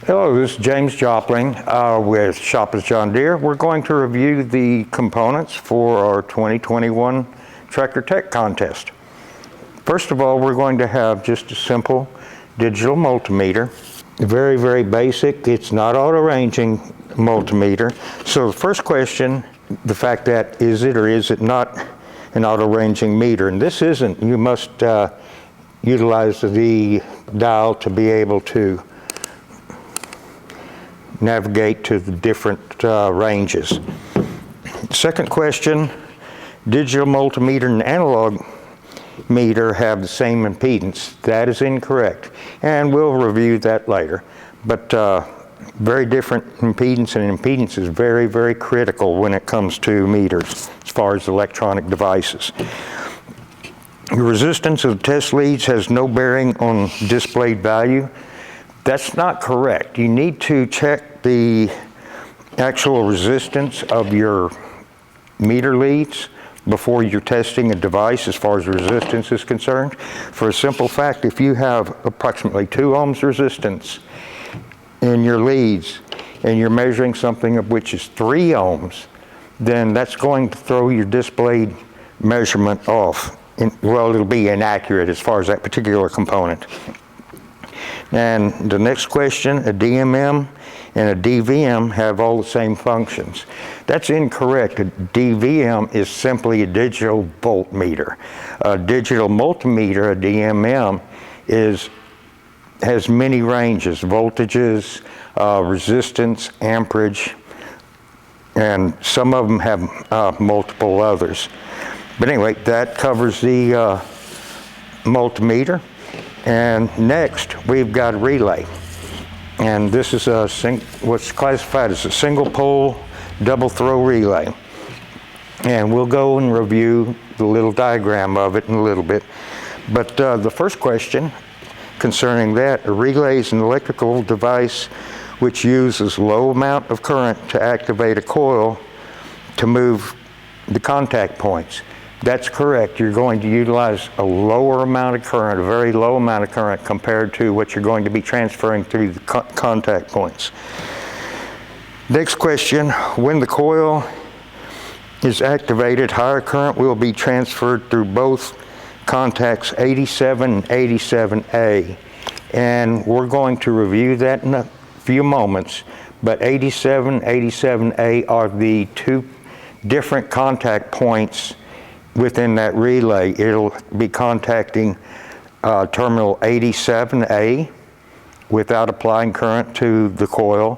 Hello, this is James Jopling with Shoppa's John Deere. We're going to review the components for our 2021 Tractor Tech contest. First of all, we're going to have just a simple digital multimeter. Very, very basic. It's not auto-ranging multimeter. So the first question, the fact that is it or is it not an auto-ranging meter? And this isn't. You must utilize the dial to be able to navigate to the different ranges. Second question, digital multimeter and analog meter have the same impedance. That is incorrect, and we'll review that later. But very different impedance, and impedance is very, very critical when it comes to meters as far as electronic devices. The resistance of the test leads has no bearing on displayed value. That's not correct. You need to check the actual resistance of your meter leads before you're testing a device as far as resistance is concerned. For a simple fact, if you have approximately 2 ohms resistance in your leads and you're measuring something of which is 3 ohms, then that's going to throw your displayed measurement off. Well, it'll be inaccurate as far as that particular component. And the next question, a DMM and a DVM have all the same functions. That's incorrect. A DVM is simply a digital voltmeter. A digital multimeter, a DMM, has many ranges, voltages, resistance, amperage, and some of them have multiple others. But anyway, that covers the multimeter. And next, we've got a relay. And this is what's classified as a single pole double throw relay. And we'll go and review the little diagram of it in a little bit. But the first question concerning that, a relay is an electrical device which uses low amount of current to activate a coil to move the contact points. That's correct. You're going to utilize a lower amount of current, a very low amount of current compared to what you're going to be transferring through the contact points. Next question, when the coil is activated, higher current will be transferred through both contacts 87 and 87A. And we're going to review that in a few moments, but 87, 87A are the 2 different contact points within that relay. It'll be contacting terminal 87A without applying current to the coil.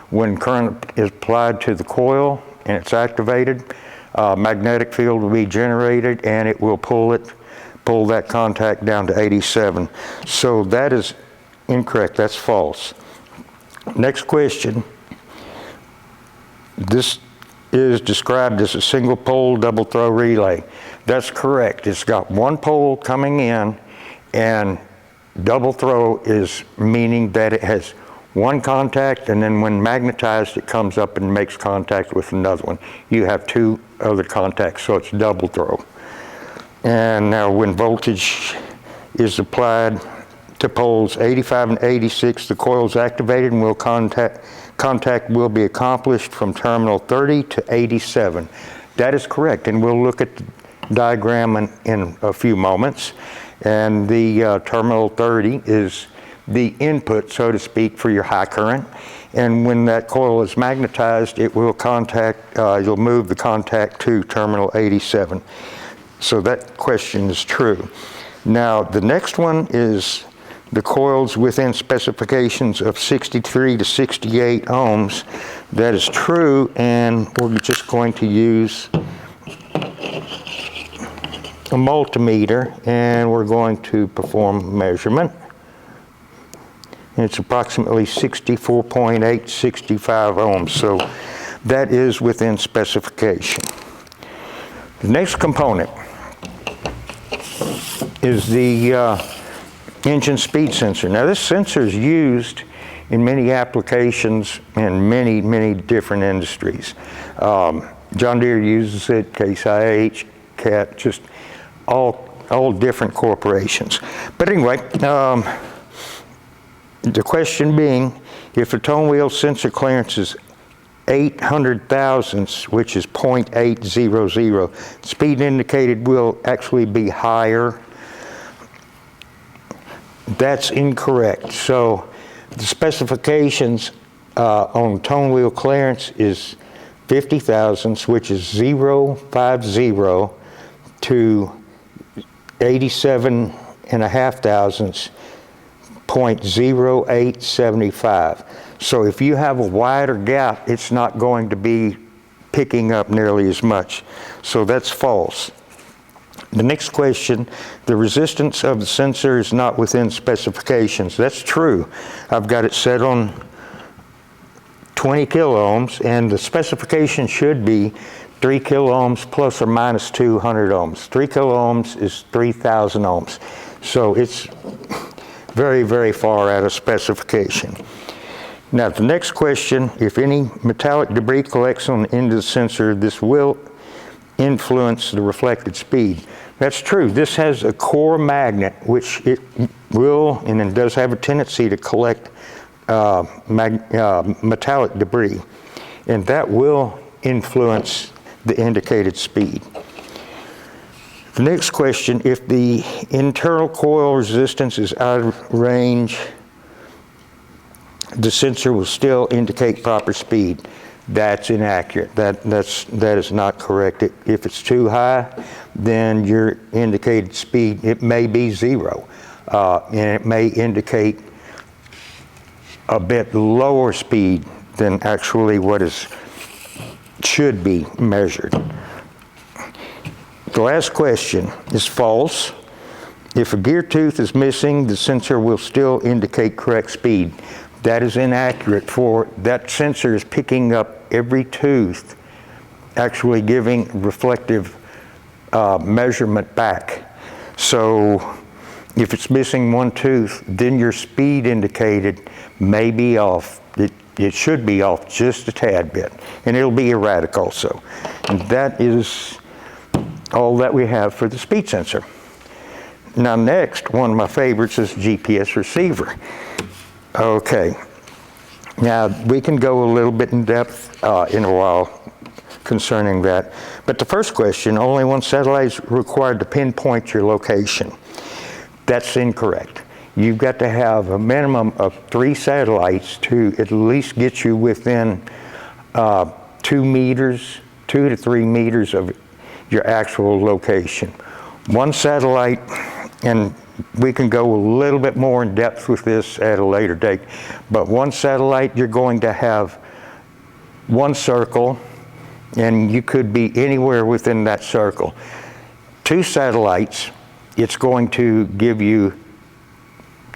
When current is applied to the coil and it's activated, magnetic field will be generated and it will pull that contact down to 87. So that is incorrect, that's false. Next question. This is described as a single pole double throw relay. That's correct. It's got 1 pole coming in, and double throw is meaning that it has 1 contact, and then when magnetized it comes up and makes contact with another one. You have 2 other contacts, so it's double throw. And now when voltage is applied to poles 85 and 86, the coil is activated and contact will be accomplished from terminal 30 to 87. That is correct, and we'll look at the diagram in a few moments. And the terminal 30 is the input, so to speak, for your high current. And when that coil is magnetized, it will you'll move the contact to terminal 87. So that question is true. Now, the next one is the coils within specifications of 63 to 68 ohms. That is true, and we're just going to use a multimeter, and we're going to perform measurement. And it's approximately 64.8, 65 ohms, so that is within specification. The next component is the engine speed sensor. Now this sensor is used in many applications in many, many different industries. John Deere uses it, Case IH, CAT, just all different corporations. But anyway, the question being, If a tone wheel sensor clearance is 800 thousandths, which is 0.800, speed indicated will actually be higher. That's incorrect. So the specifications on tone wheel clearance is 50 thousandths, which is 0.50 to 87.5 thousandths, 0.0875. So if you have a wider gap, it's not going to be picking up nearly as much. So that's false. The next question, the resistance of the sensor is not within specifications. That's true. I've got it set on 20 kiloohms, and the specification should be 3 kiloohms plus or minus 200 ohms. 3 kiloohms is 3,000 ohms. So it's very, very far out of specification. Now the next question, if any metallic debris collects on the end of the sensor, this will influence the reflected speed. That's true. This has a core magnet, which it will and it does have a tendency to collect metallic debris, and that will influence the indicated speed. The next question, if the internal coil resistance is out of range, the sensor will still indicate proper speed. That's inaccurate. That is not correct. If it's too high, then your indicated speed, it may be 0, and it may indicate a bit lower speed than actually what should be measured. The last question is false. If a gear tooth is missing, the sensor will still indicate correct speed. That is inaccurate, for that sensor is picking up every tooth, actually giving reflective measurement back. So if it's missing one tooth, then your speed indicated may be off. It should be off just a tad bit, and it'll be erratic also. And that is all that we have for the speed sensor. Now next, one of my favorites is GPS receiver. Okay, now we can go a little bit in depth in a while concerning that. But the first question, only one satellite is required to pinpoint your location. That's incorrect. You've got to have a minimum of 3 satellites to at least get you within 2 to 3 meters of your actual location. One satellite, and we can go a little bit more in depth with this at a later date, but one satellite, you're going to have one circle, and you could be anywhere within that circle. 2 satellites, it's going to give you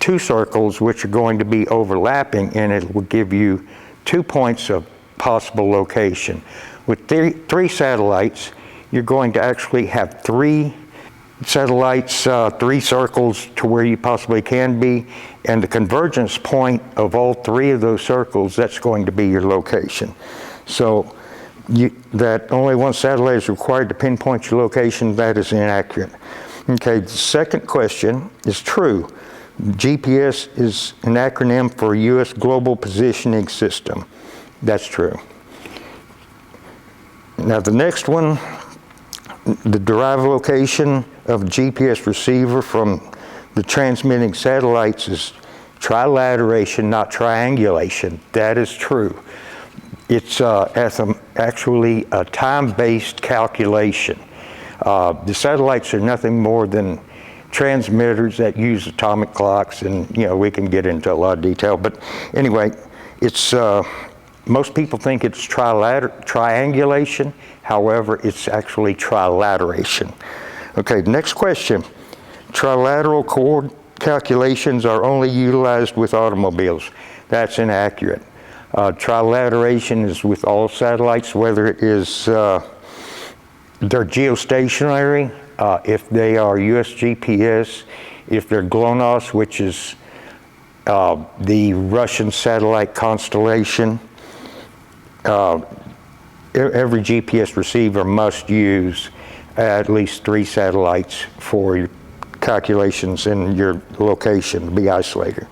2 circles which are going to be overlapping, and it will give you 2 points of possible location. With 3 satellites, you're going to actually have 3 satellites, 3 circles to where you possibly can be, and the convergence point of all 3 of those circles, that's going to be your location. So that only one satellite is required to pinpoint your location, that is inaccurate. Okay, the second question is true. GPS is an acronym for U.S. Global Positioning System. That's true. Now the next one, the derived location of a GPS receiver from the transmitting satellites is trilateration, not triangulation. That is true. It's actually a time-based calculation. The satellites are nothing more than transmitters that use atomic clocks, and we can get into a lot of detail, but anyway, it's most people think it's triangulation. However, it's actually trilateration. Okay, next question. Trilateral chord calculations are only utilized with automobiles. That's inaccurate. Trilateration is with all satellites, whether it is they're geostationary, if they are US GPS, if they're GLONASS, which is the Russian satellite constellation. Every GPS receiver must use at least 3 satellites for your calculations in your location to be isolated.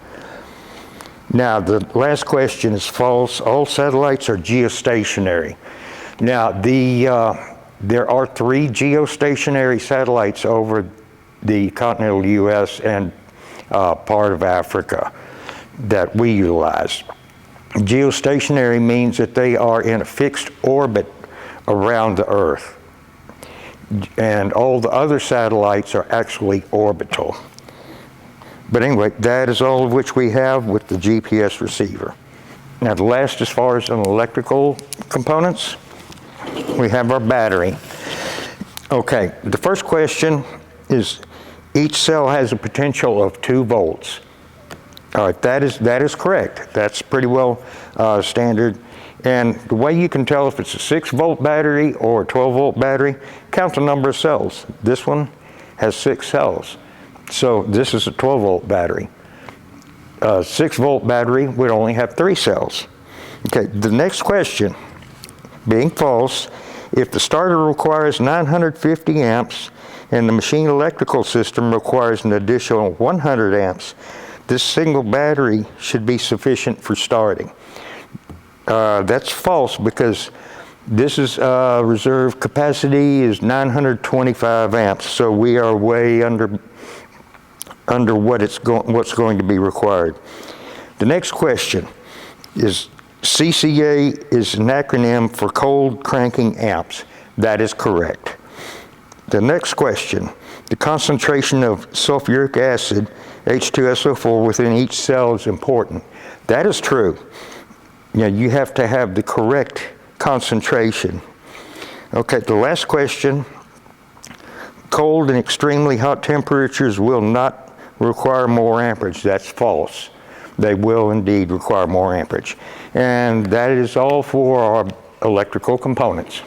Now, the last question is false. All satellites are geostationary. Now, there are 3 geostationary satellites over the continental U.S. and part of Africa that we utilize. Geostationary means that they are in a fixed orbit around the Earth. And all the other satellites are actually orbital. But anyway, that is all of which we have with the GPS receiver. Now the last, as far as an electrical components, we have our battery. Okay, the first question is, each cell has a potential of 2 volts. All right, that is correct. That's pretty well standard. And the way you can tell if it's a 6-volt battery or a 12-volt battery, count the number of cells. This one has 6 cells. So this is a 12-volt battery. A 6-volt battery would only have 3 cells. Okay, the next question, being false, if the starter requires 950 amps and the machine electrical system requires an additional 100 amps, this single battery should be sufficient for starting. That's false, because this is reserve capacity is 925 amps, so we are way under what's going to be required. The next question is, CCA is an acronym for cold cranking amps. That is correct. The next question, the concentration of sulfuric acid, H2SO4, within each cell is important. That is true. You know, you have to have the correct concentration. Okay, the last question, cold and extremely hot temperatures will not require more amperage. That's false. They will indeed require more amperage. And that is all for our electrical components.